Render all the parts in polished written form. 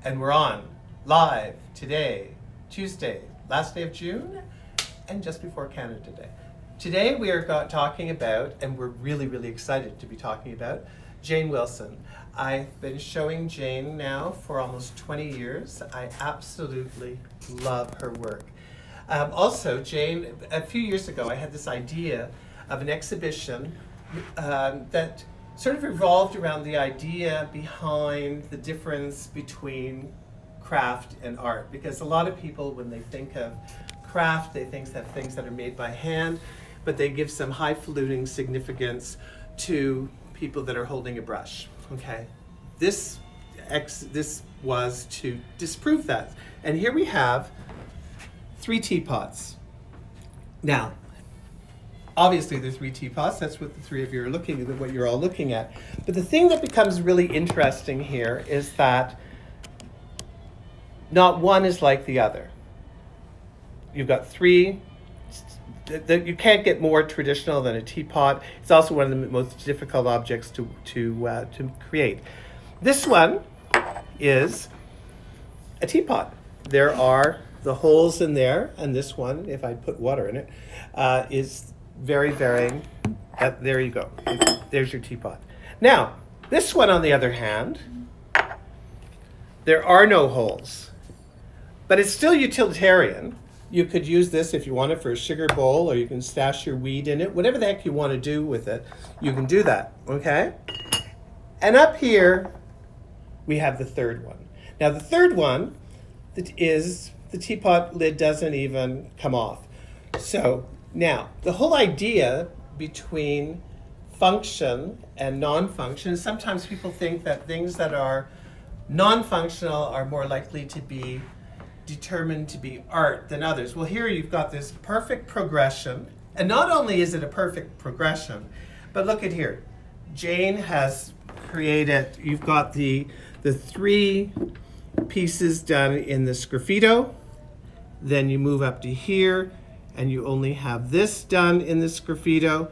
And we're on live today, Tuesday, last day of June, and just before Canada Day. Today we are talking about, and we're really excited to be talking about, Jane Wilson. I've been showing Jane now for almost 20 years. I absolutely love her work. Also, Jane, a few years ago I had this idea of an exhibition that sort of revolved around the idea behind the difference between craft and art. Because a lot of people, when they think of craft, they think of things that are made by hand, but they give some highfalutin significance to people that are holding a brush. Okay, this was to disprove that. And here we have 3 teapots. Now, obviously they're 3 teapots, that's what the 3 of you are looking at, what you're all looking at. But the thing that becomes really interesting here is that not one is like the other. You've got 3, you can't get more traditional than a teapot. It's also one of the most difficult objects to create. This one is a teapot. There are the holes in there, and this one, if I put water in it, is very varying. There you go. There's your teapot. Now, this one, on the other hand, there are no holes, but it's still utilitarian. You could use this if you want it for a sugar bowl, or you can stash your weed in it. Whatever the heck you want to do with it, you can do that, okay? And up here, we have the third one. Now, the third one is the teapot lid doesn't even come off. So now, the whole idea between function and non-function, sometimes people think that things that are non-functional are more likely to be determined to be art than others. Well, here you've got this perfect progression, and not only is it a perfect progression, but look at here. Jane has created, you've got the 3 pieces done in the sgraffito, then you move up to here, and you only have this done in the sgraffito,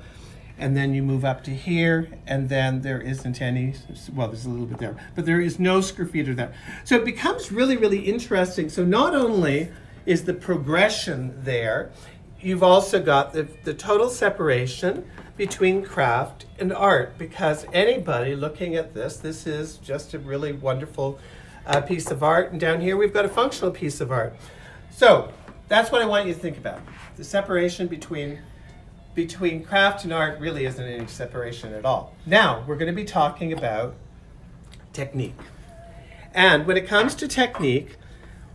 and then you move up to here, and then there isn't any, well, there's a little bit there, but there is no sgraffito there. So it becomes really interesting. So not only is the progression there, you've also got the total separation between craft and art, because anybody looking at this is just a really wonderful piece of art, and down here we've got a functional piece of art. So that's what I want you to think about. The separation between craft and art really isn't any separation at all. Now, we're going to be talking about technique. And when it comes to technique,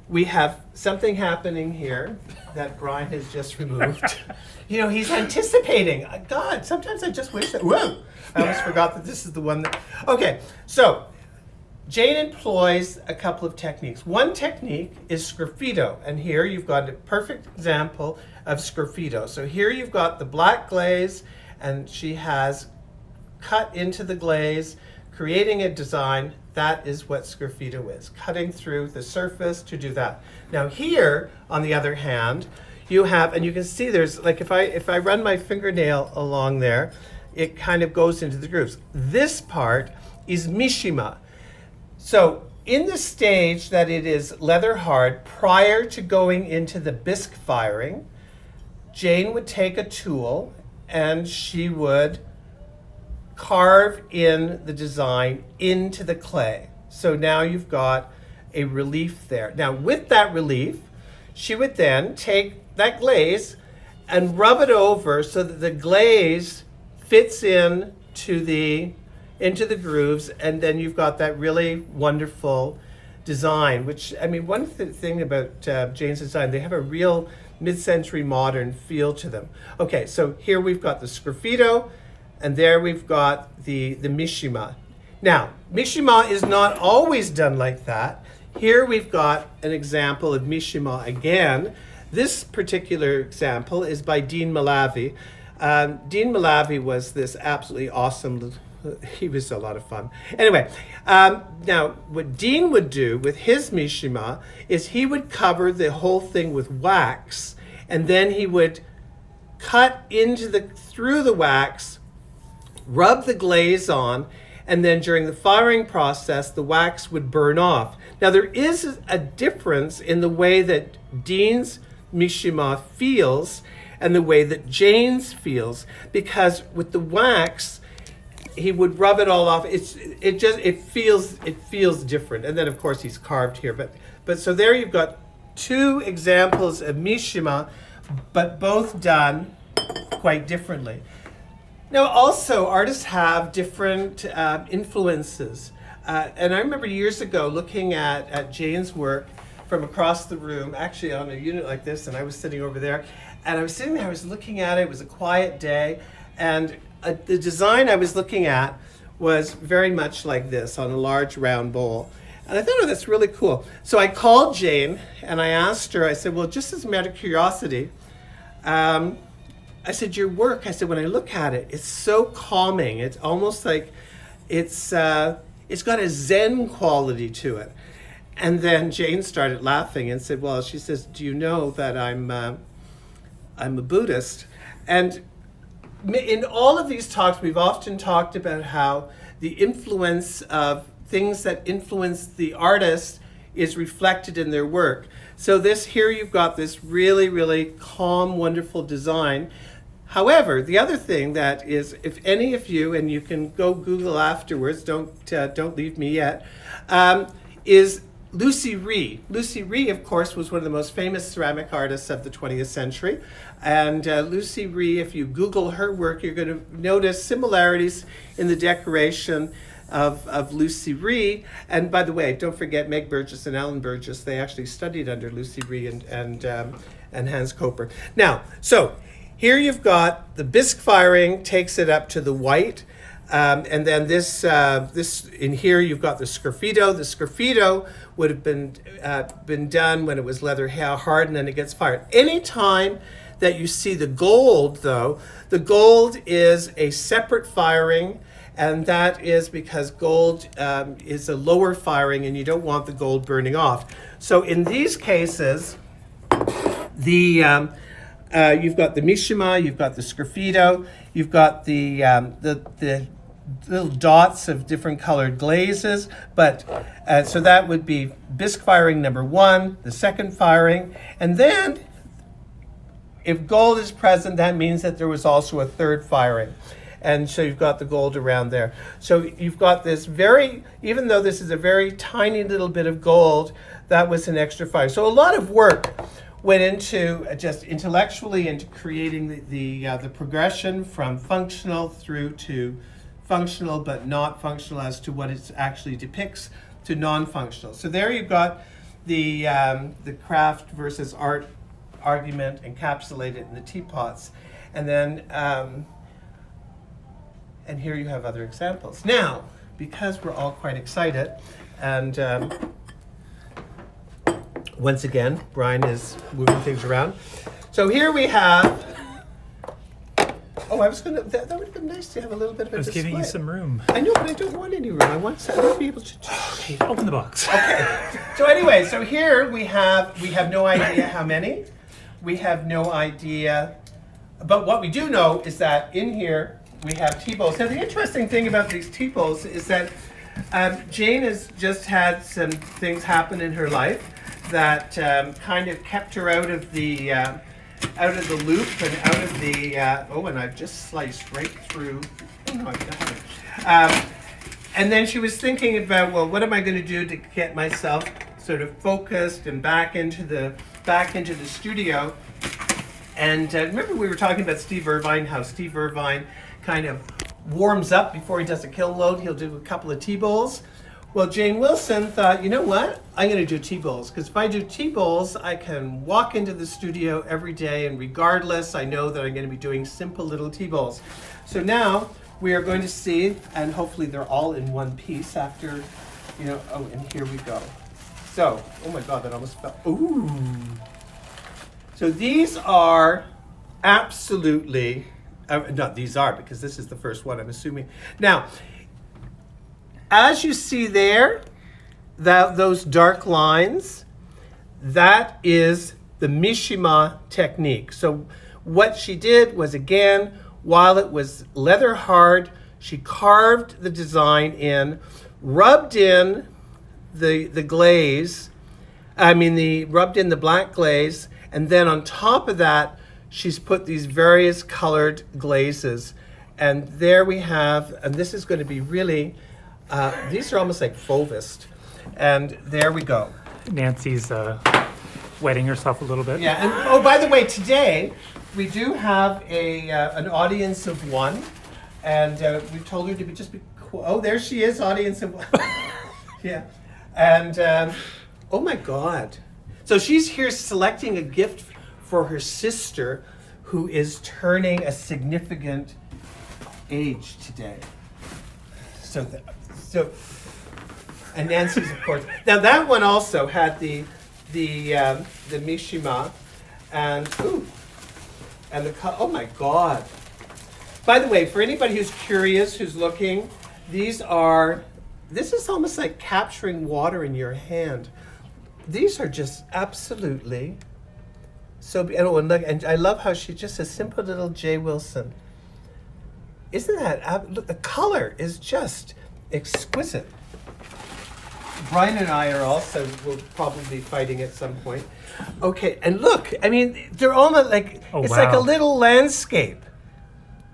we have something happening here that Brian has just removed. You know, he's anticipating. God, sometimes I just wish that, whoa! I almost forgot that this is the one that, okay, so Jane employs a couple of techniques. One technique is sgraffito, and here you've got a perfect example of sgraffito. So here you've got the black glaze, and she has cut into the glaze, creating a design. That is what sgraffito is, cutting through the surface to do that. Now here, on the other hand, you have, and you can see there's, like if I run my fingernail along there, it kind of goes into the grooves. This part is Mishima. So in the stage that it is leather hard, prior to going into the bisque firing, Jane would take a tool and she would carve in the design into the clay. So now you've got a relief there. Now with that relief, she would then take that glaze and rub it over so that the glaze fits into the grooves, and then you've got that really wonderful design, which, I mean, one thing about Jane's design, they have a real mid-century modern feel to them. Okay, so here we've got the sgraffito, and there we've got the Mishima. Now, Mishima is not always done like that. Here we've got an example of Mishima again. This particular example is by Dean Malavi. Dean Malavi was this absolutely awesome, he was a lot of fun. Anyway, now what Dean would do with his Mishima is he would cover the whole thing with wax, and then he would cut through the wax, rub the glaze on, and then during the firing process, the wax would burn off. Now, there is a difference in the way that Dean's Mishima feels and the way that Jane's feels, because with the wax, he would rub it all off. It feels different. And then of course he's carved here. But so there you've got two examples of Mishima, but both done quite differently. Now also artists have different influences. And I remember years ago looking at Jane's work from across the room, actually on a unit like this, and I was sitting over there. And I was sitting there, I was looking at it, it was a quiet day, and the design I was looking at was very much like this, on a large round bowl. And I thought, oh, that's really cool. So I called Jane and I asked her, I said, well, just as a matter of curiosity, I said, your work, I said, when I look at it, it's so calming. It's almost like it's got a Zen quality to it. And then Jane started laughing and said, well, she says, do you know that I'm a Buddhist? And in all of these talks, we've often talked about how the influence of things that influence the artist is reflected in their work. So this here, you've got this really, really calm, wonderful design. However, the other thing that is, if any of you, and you can go Google afterwards, don't leave me yet, is Lucy Rhee. Lucy Rhee, of course, was one of the most famous ceramic artists of the 20th century. And Lucy Rhee, if you Google her work, you're going to notice similarities in the decoration of Lucy Rhee. And by the way, don't forget Meg Burgess and Alan Burgess. They actually studied under Lucy Rhee and Hans Koper. Now, so here you've got the bisque firing takes it up to the white. And then this in here you've got the sgraffito. The sgraffito would have been done when it was leather hard, and then it gets fired. Anytime that you see the gold, though, the gold is a separate firing, and that is because gold is a lower firing, and you don't want the gold burning off. So in these cases, you've got the Mishima, you've got the sgraffito, you've got the little dots of different colored glazes, but so that would be bisque firing number 1, the second firing, and then if gold is present, that means that there was also a third firing. And so you've got the gold around there. So you've got this even though this is a very tiny little bit of gold, that was an extra fire. So a lot of work went into just intellectually into creating the progression from functional through to functional but not functional as to what it actually depicts to non-functional. So there you've got the craft versus art argument encapsulated in the teapots. And then and here you have other examples. Now, because we're all quite excited, and once again, Brian is moving things around. So here we have, that would have been nice to have a little bit of a display. I was giving you some room. I know, but I don't want any room. I want to be able to Okay, open the box. Okay. So anyway, so here we have no idea how many. We have no idea, but what we do know is that in here we have Teapots. Now the interesting thing about these Teapots is that Jane has just had some things happen in her life that kind of kept her out of the loop and out of the, and I've just sliced right through, and then she was thinking about, well, what am I going to do to get myself sort of focused and back into the studio. And remember we were talking about Steve Irvine, how Steve Irvine kind of warms up before he does a kiln load. He'll do a couple of T-bowls. Well, Jane Wilson thought, you know what? I'm going to do T-bowls, because if I do T-bowls, I can walk into the studio every day, and regardless, I know that I'm going to be doing simple little T-bowls. So now we are going to see, and hopefully they're all in one piece after, and here we go. So, oh my God, that almost fell. Ooh. So these are absolutely, these are, because this is the first one, I'm assuming. Now, as you see there, those dark lines, that is the Mishima technique. So what she did was, again, while it was leather hard, She carved the design in, rubbed in the glaze. Rubbed in the black glaze, and then on top of that, she's put these various colored glazes. And there we have, and this is going to be really, these are almost like Fauvist. And there we go. Nancy's wetting herself a little bit. Yeah, and oh, by the way, today we do have an audience of one, and we told her to be oh, there she is, audience of one. Yeah, and oh my God. So she's here selecting a gift for her sister who is turning a significant age today. And Nancy's, of course. Now that one also had the Mishima, and oh my God. By the way, for anybody who's curious, who's looking, this is almost like capturing water in your hand. These are just absolutely so beautiful. And I love how she's just a simple little J. Wilson. Isn't that, look, the color is just exquisite. Brian and I will probably be fighting at some point. Okay, and look, I mean, they're almost like, it's like a little landscape.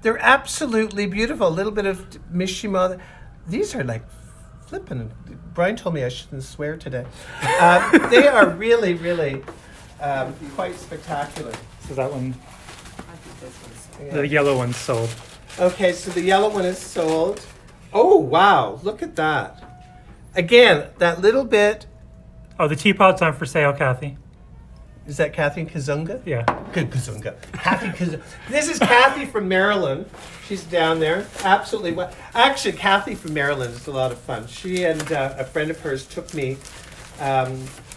They're absolutely beautiful. A little bit of Mishima. These are like flipping. Brian told me I shouldn't swear today. They are really, really quite spectacular. So that one, the yellow one's sold. Okay, so the yellow one is sold. Oh, wow, look at that. Again, that little bit. Oh, the teapots aren't for sale, Kathy. Is that Kathy Kazunga? Yeah. Kazunga. Kathy Kazunga. This is Kathy from Maryland. She's down there. Absolutely. Actually, Kathy from Maryland is a lot of fun. She and a friend of hers took me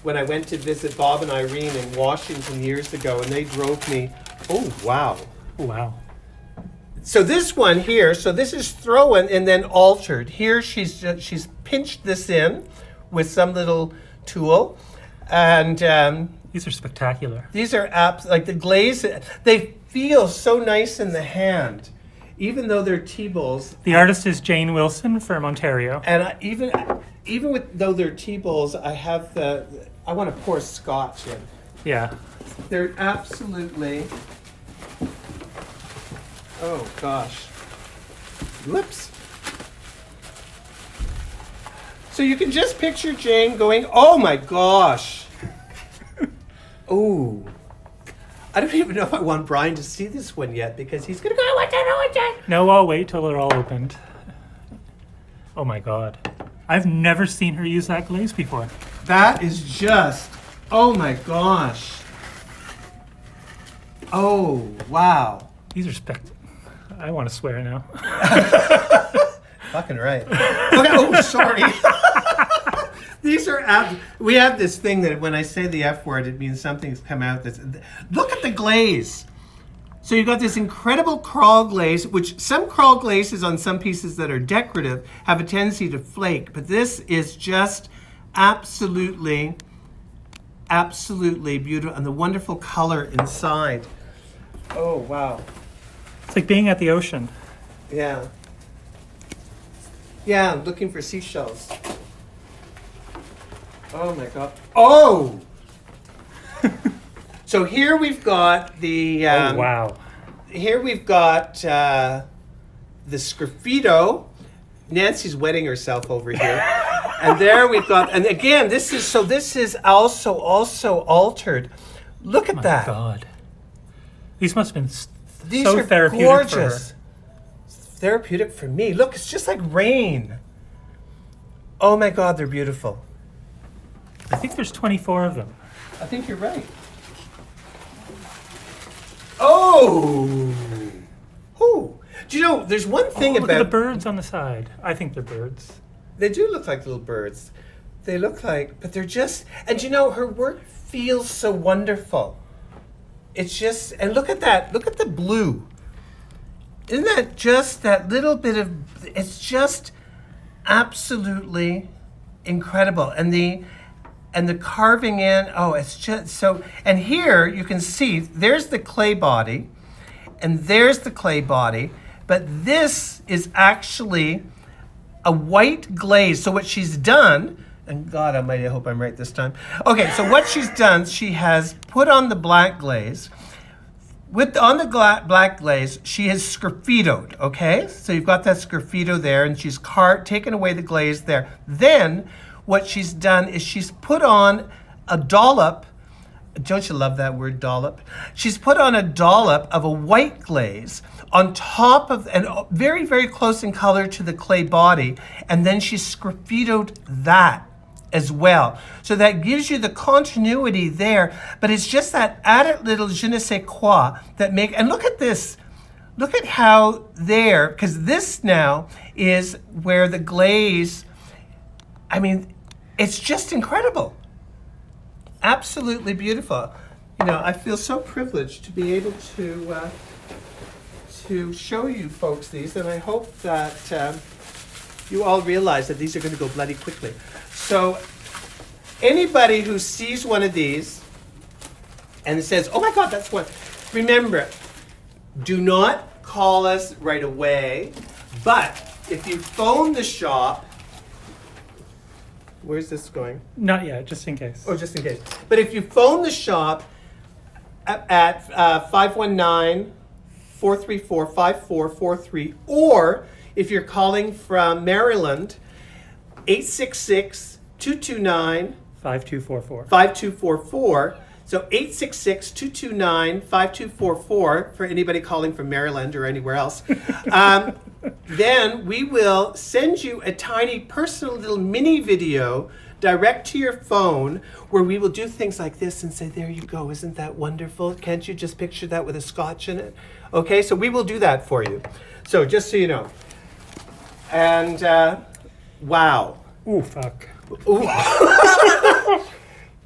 when I went to visit Bob and Irene in Washington years ago, and they drove me. Oh, wow. Wow. So this one here, so this is thrown and then altered. Here she's pinched this in with some little tool, and these are spectacular. These are like the glaze. They feel so nice in the hand, even though they're T-bowls. The artist is Jane Wilson from Ontario. And even though they're T-bowls, I want to pour scotch in. Yeah. They're absolutely. Oh gosh. Whoops. So you can just picture Jane going, oh my gosh. Oh. I don't even know if I want Brian to see this one yet because he's going to go, I want that. No, I'll wait till they're all opened. Oh my God. I've never seen her use that glaze before. That is just, oh my gosh. Oh, wow. These are I want to swear now. Fucking right. Okay, oh, sorry. These are, we have this thing that when I say the F word, it means something's come out that's, look at the glaze. So you've got this incredible crawl glaze, which some crawl glazes on some pieces that are decorative have a tendency to flake, but this is just absolutely, absolutely beautiful, and the wonderful color inside. Oh, wow. It's like being at the ocean. Yeah. Yeah, I'm looking for seashells. Oh my God. Oh! So here we've got the... oh, wow. Here we've got the Sgraffito. Nancy's wetting herself over here. And there we've got... And again, this is also altered. Look at that. Oh my God. These must have been These so are therapeutic gorgeous. for her. Therapeutic for me. Look, it's just like rain. Oh my God, they're beautiful. I think there's 24 of them. I think you're right. Oh! Oh! Do you know, there's one thing look about... at the birds on the side. I think they're birds. They do look like little birds. They look like... But they're just... And you know, her work feels so wonderful. It's just... And look at that. Look at the blue. Isn't that just that little bit of... It's just absolutely incredible. And the carving in, oh, it's just so... And here you can see, there's the clay body, and there's the clay body, but this is actually a white glaze. So what she's done, and God Almighty, I hope I'm right this time. Okay, so what she's done, she has put on the black glaze. On the black glaze, she has sgraffitoed, okay? So you've got that sgraffito there, and she's taken away the glaze there. Then, what she's done is she's put on a dollop. Don't you love that word, dollop? She's put on a dollop of a white glaze on top of, and very, very close in color to the clay body, and then she's sgraffitoed that as well. So that gives you the continuity there, but it's just that added little je ne sais quoi that and look at this. Look at how there, because this now is where the glaze, I mean, it's just incredible. Absolutely beautiful. You know, I feel so privileged to be able to show you folks these, and I hope that you all realize that these are going to go bloody quickly. So anybody who sees one of these and says, oh my God, that's one, remember, do not call us right away, but if you phone the shop, where's this going? Not yet, just in case. Oh, just in case. But if you phone the shop at 519-434-5443, or if you're calling from Maryland, 866-229 5244. So 866-229-5244 for anybody calling from Maryland or anywhere else. Then we will send you a tiny personal little mini video direct to your phone where we will do things like this and say, there you go, isn't that wonderful? Can't you just picture that with a scotch in it? Okay, so we will do that for you. So just so you know. And wow. Ooh, fuck. Ooh.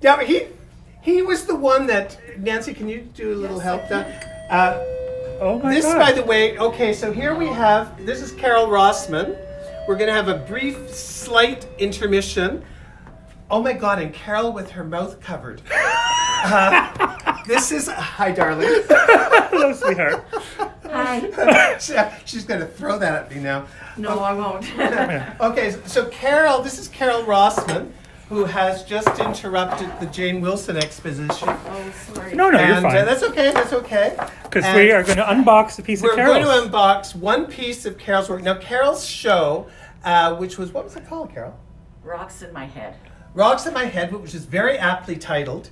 Yeah, he was the one that, Nancy, can you do a little help? Oh my This, God. by the way, okay, so here we have, this is Carol Rossman. We're going to have a brief, slight intermission. Oh my God, and Carol with her mouth covered. This is, hi darling. Hello, sweetheart. Hi. She's going to throw that at me now. No, I won't. Okay, so Carol, this is Carol Rossman, who has just interrupted the Jane Wilson exposition. Oh, sorry. No, you're And fine. that's okay, that's okay. Because And we are going to unbox a piece of we're Carol's. going to unbox one piece of Carol's work. Now, Carol's show, which was, what was it called, Carol? Rocks in my head. Rocks in My Head, which is very aptly titled.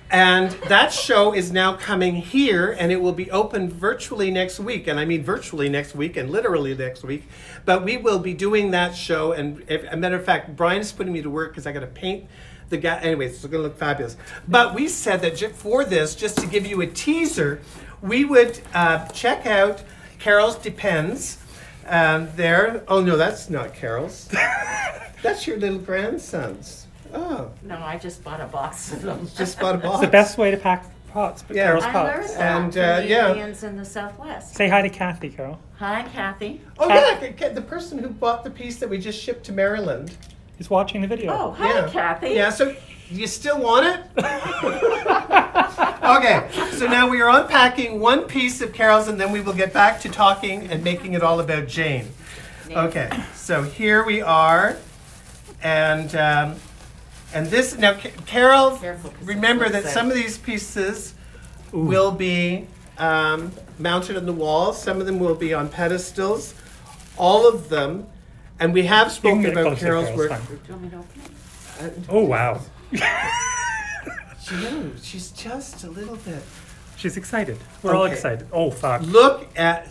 And that show is now coming here, and it will be open virtually next week. And I mean virtually next week and literally next week. But we will be doing that show. And as a matter of fact, Brian's putting me to work because I got to paint the guy. Anyways, it's going to look fabulous. But we said that for this, just to give you a teaser, we would check out Carol's Depends. There. Oh, no, that's not Carol's. That's your little grandson's. Oh. No, I just bought a box of them. Just bought a box. It's the best way to pack pots, but Yeah. Carol's I pots. learned that And, from the yeah. Indians in the Southwest. Say hi to Kathy, Carol. Hi, Kathy. Oh yeah, the person who bought the piece that we just shipped to Maryland. He's watching the video. Oh, hi, Yeah. Kathy. Yeah, so you still want it? Okay, so now we are unpacking one piece of Carol's and then we will get back to talking and making it all about Jane. Okay, so here we are. And this, now Carol, Careful, 'cause remember it's that like some of these pieces will be mounted on the wall. Some of them will be on pedestals. All of them. And we have spoken get about closer, Carol's Carol, work. it's fine. Do you want me to open it? Oh, wow. She's just a little bit. She's excited. We're all Okay. excited. Oh, fuck. Look at.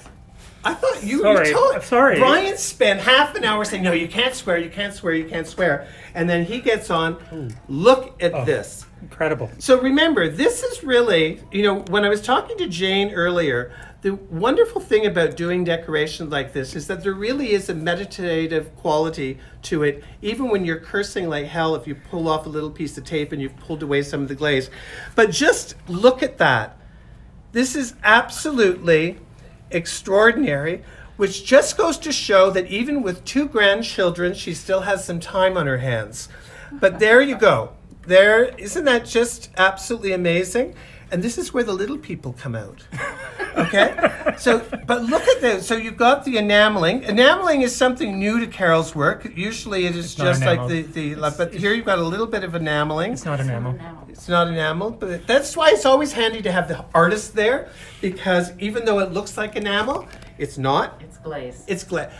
I thought you Sorry, told. sorry. Brian spent half an hour saying, "No, you can't swear. You can't swear. You can't swear." And then he gets on. Look at Oh. this. Incredible. So remember, this is really, when I was talking to Jane earlier, the wonderful thing about doing decoration like this is that there really is a meditative quality to it, even when you're cursing like hell if you pull off a little piece of tape and you've pulled away some of the glaze. But just look at that. This is absolutely extraordinary, which just goes to show that even with 2 grandchildren, she still has some time on her hands. But there you go. Isn't that just absolutely amazing? And this is where the little people come out. Okay, so but look at this. So you've got the enameling. Enameling is something new to Carol's work. Usually it is not just like enameled. but here you've got a little bit of enameling. It's not enamel. It's not enamel, but that's why it's always handy to have the artist there, because even though it looks like enamel, it's not. It's glaze. It's glaze.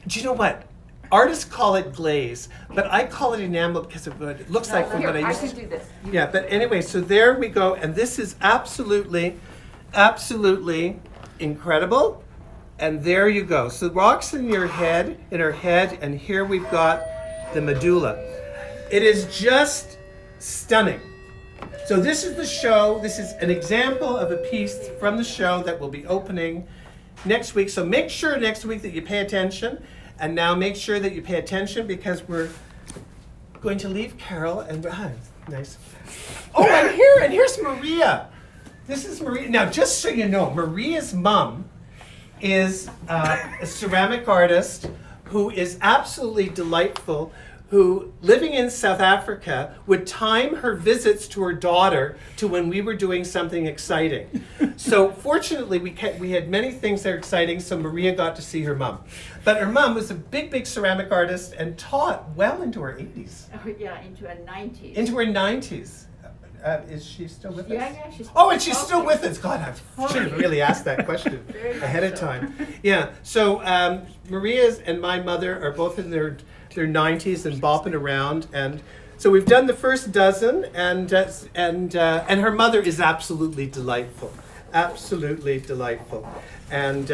Do you know what? Artists call it glaze, but I call it enamel because of what it looks like from what I used to. do this. Yeah, but anyway, so there we go, and this is absolutely incredible. And there you go. So the rock's in her head, and here we've got the medulla. It is just stunning. So this is the show. This is an example of a piece from the show that will be opening next week. So make sure next week that you pay attention. And now make sure that you pay attention, because we're going to leave Carol and nice. Oh, and here's Maria. This is Maria. Now, just so you know, Maria's mom is a ceramic artist who is absolutely delightful, who, living in South Africa, would time her visits to her daughter to when we were doing something exciting. So fortunately, we had many things that are exciting, so Maria got to see her mom. But her mom was a big ceramic artist and taught well into her 80s. Oh, yeah, into her 90s. Into her 90s. Is she still with us? Yeah, she's And she's still with us. God, I should have really asked that question ahead of time. Yeah, so Maria's and my mother are both in their 90s and bopping around, and so we've done the first dozen, and her mother is absolutely delightful, and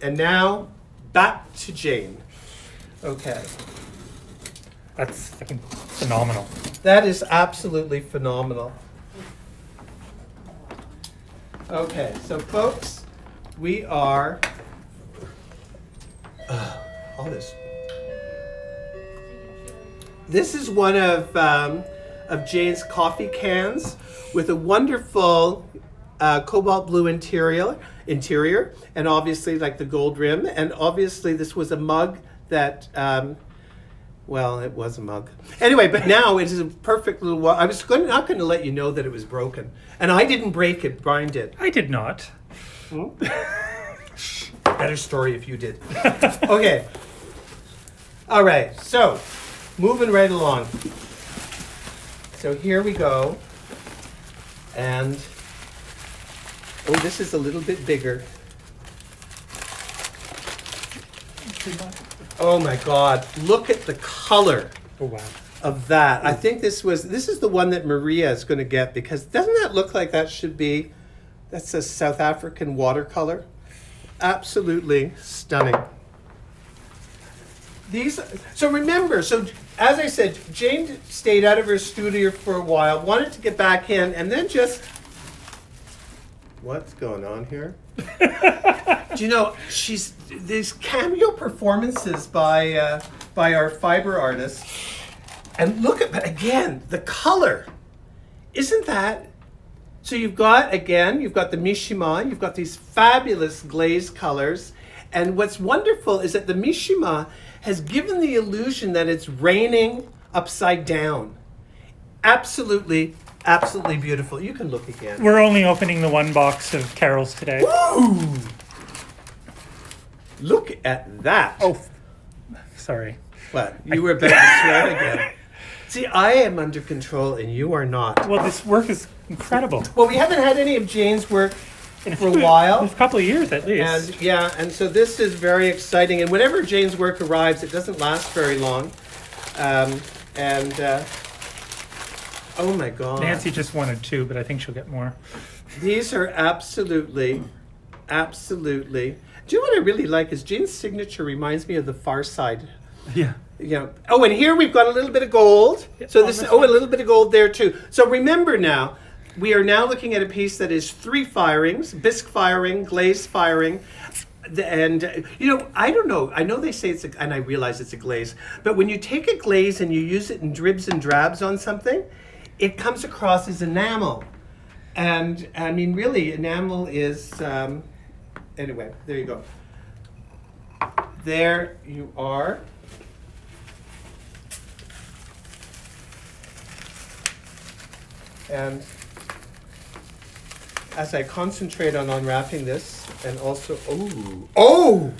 now back to Jane. Okay, That's fucking phenomenal. that is absolutely phenomenal. Okay, so folks, we are all this. This is one of Jane's coffee cans with a wonderful cobalt blue interior, and obviously like the gold rim. And obviously this was a mug that, well, it was a mug. Anyway, but now it is a perfect little. I was not going to let you know that it was broken, and I didn't break it. Brian did. I did not. Better story if you did. Okay. All right. So. Moving right along. So here we go. And, oh, this is a little bit bigger. Oh my God, look at the color Oh wow. of that. I think this is the one that Maria is going to get, because doesn't that look like that's a South African watercolor? Absolutely stunning. So remember, as I said, Jane stayed out of her studio for a while, wanted to get back in, and then just, what's going on here? Do you know, these cameo performances by our fiber artists, and look at, again, the color. Isn't that? So you've got the Mishima, you've got these fabulous glazed colors, and what's wonderful is that the Mishima has given the illusion that it's raining upside down. Absolutely beautiful. You can look again. We're only opening the one box of Carol's today. Woo! Look at that. Oh, sorry. What? You were about to swear again. See, I am under control and you are not. Well, this work is incredible. Well, we haven't had any of Jane's work for a while. A couple of years at least. And so this is very exciting. And whenever Jane's work arrives, it doesn't last very long. Oh my God. Nancy just wanted 2, but I think she'll get more. These are absolutely. Do you know what I really like is Jane's signature reminds me of the Far Side. Yeah. Yeah. Oh, and here we've got a little bit of gold. So this, a little bit of gold there too. So remember now, we are now looking at a piece that is 3 firings: bisque firing, glaze firing. And, I don't know. I know they say and I realize it's a glaze, but when you take a glaze and you use it in dribs and drabs on something, it comes across as enamel. And, I mean, really, enamel is, anyway, there you go. There you are. as I concentrate on unwrapping this, and also, oh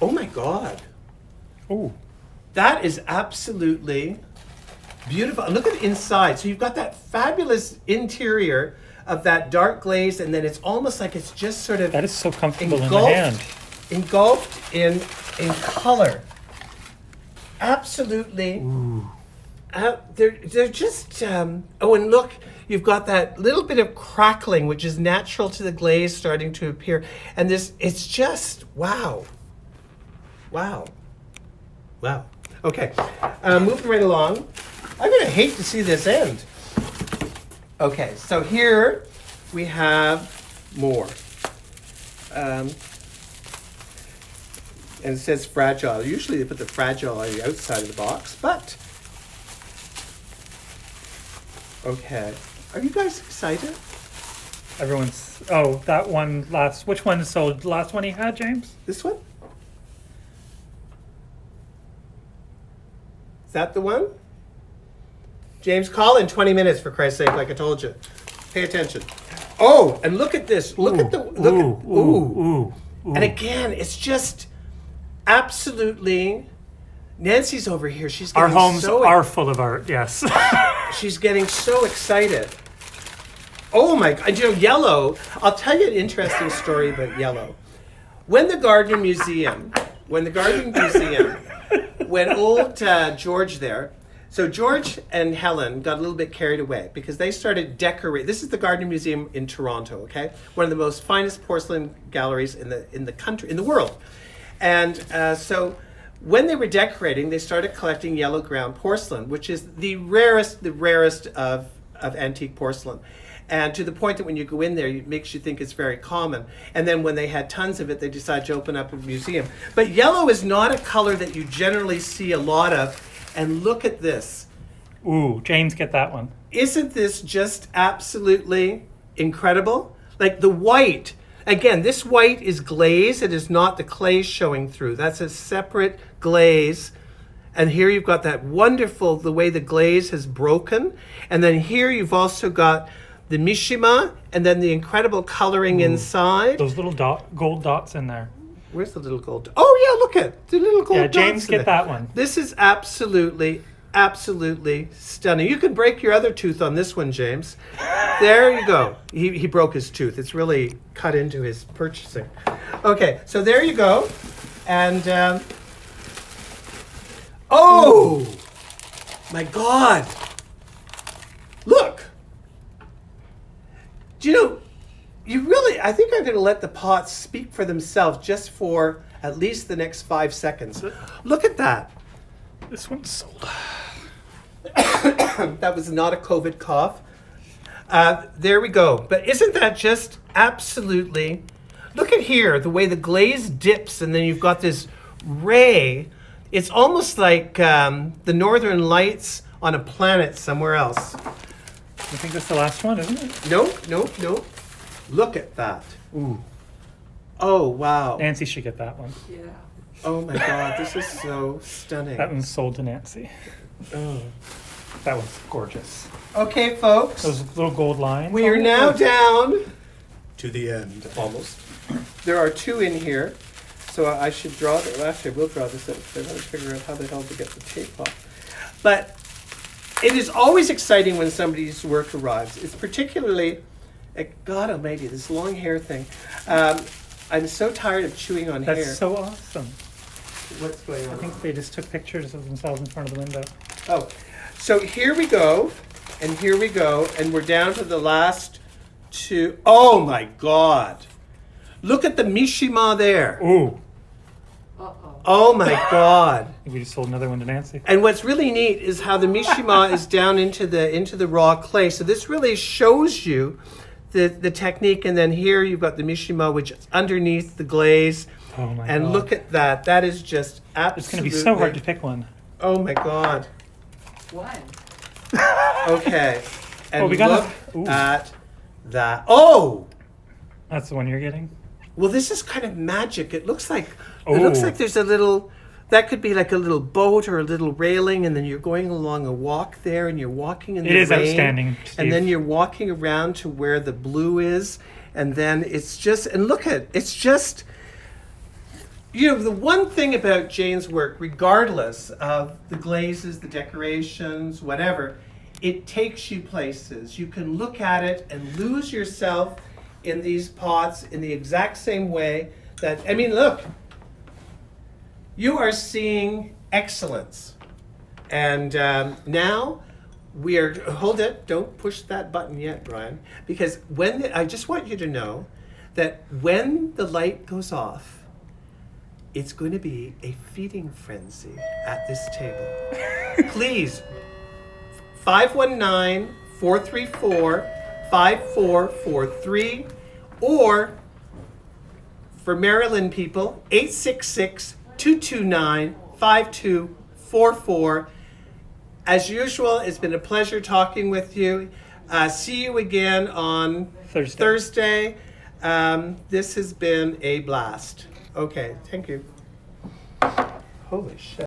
my God. Ooh. That is absolutely beautiful. Look at the inside. So you've got that fabulous interior of that dark glaze, and then it's almost like it's just sort of That is so comfortable in the hand. engulfed in color. Absolutely. They're just, and look, you've got that little bit of crackling, which is natural to the glaze starting to appear. And it's just, wow. Wow. Wow. Okay, moving right along. I'm gonna hate to see this end. Okay, so here we have more. And it says fragile. Usually they put the fragile on the outside of the box, but okay. Are you guys excited? Everyone's. Oh, that one last. Which one is sold? The last one he had, James? This one? Is that the one? James, call in 20 minutes for Christ's sake, like I told you. Pay attention. Oh, and look at this. Look at the Ooh. And again, it's just absolutely. Nancy's over here. She's Our getting homes so are full of art. Yes. she's getting so excited. Oh my God! You know, yellow. I'll tell you an interesting story about yellow. When the Gardner Museum, when old George there. So George and Helen got a little bit carried away because they started decorating. This is the Gardner Museum in Toronto, okay? One of the most finest porcelain galleries in the country, in the world. And so when they were decorating, they started collecting yellow ground porcelain, which is the rarest of antique porcelain. And to the point that when you go in there, it makes you think it's very common. And then when they had tons of it, they decided to open up a museum. But yellow is not a color that you generally see a lot of. And look at this. Ooh, James, get that one. Isn't this just absolutely incredible? Like the white. Again, this white is glaze. It is not the clay showing through. That's a separate glaze. And here you've got that wonderful, the way the glaze has broken. And then here you've also got the Mishima and then the incredible coloring inside. Those little gold dots in there. Where's the little gold? Oh yeah, look at the little gold dots. Yeah, James, in get there. that one. This is absolutely stunning. You could break your other tooth on this one, James. There you go. He broke his tooth. It's really cut into his purchasing. Okay, so there you go. And oh my God! Look. Do you know? I think I'm going to let the pots speak for themselves just for at least the next 5 seconds. Look at that. This one's sold. That was not a COVID cough. There we go. But isn't that just absolutely... Look at here, the way the glaze dips and then you've got this ray. It's almost like the Northern Lights on a planet somewhere else. I think that's the last one, isn't it? Nope. Look at that. Ooh. Oh, wow. Nancy should get that one. Yeah. Oh my God, this is so stunning. That one's sold to Nancy. Oh. That one's gorgeous. Okay, folks. Those little gold lines. We are now down to the end, almost. There are 2 in here, so I should draw them. Actually, I will draw this out because I want to figure out how the hell to get the tape off. But it is always exciting when somebody's work arrives. It's particularly, God almighty, this long hair thing. I'm so tired of chewing on hair. That's so awesome. What's going on? I think they just took pictures of themselves in front of the window. Oh, so here we go, and we're down to the last 2. Oh my God. Look at the Mishima there. Ooh. Uh-oh. Oh my God. I think we just sold another one to Nancy. And what's really neat is how the Mishima is down into the raw clay. So this really shows you the technique. And then here you've got the Mishima, which is underneath the glaze. Oh my And God. look at that. That is just absolutely... It's going to be so hard to pick one. Oh my God. One. Okay. And we got look at that. Oh! That's the one you're getting? Well, this is kind of magic. It looks like Oh. there's a little That could be like a little boat or a little railing, and then you're going along a walk there, and you're walking in the It is rain, outstanding, Steve. and then you're walking around to where the blue is, and then it's just, and look at, it's just, you know, the one thing about Jane's work, regardless of the glazes, the decorations, whatever, it takes you places. You can look at it and lose yourself in these pots in the exact same way that, I mean, look, you are seeing excellence. And now we are, hold it, don't push that button yet, Brian, because I just want you to know that when the light goes off, it's going to be a feeding frenzy at this table. Please, 519-434-5443, or for Maryland people, 866-229-5244. As usual, it's been a pleasure talking with you. See you again on Thursday. This has been a blast. Okay, thank you. Holy shit.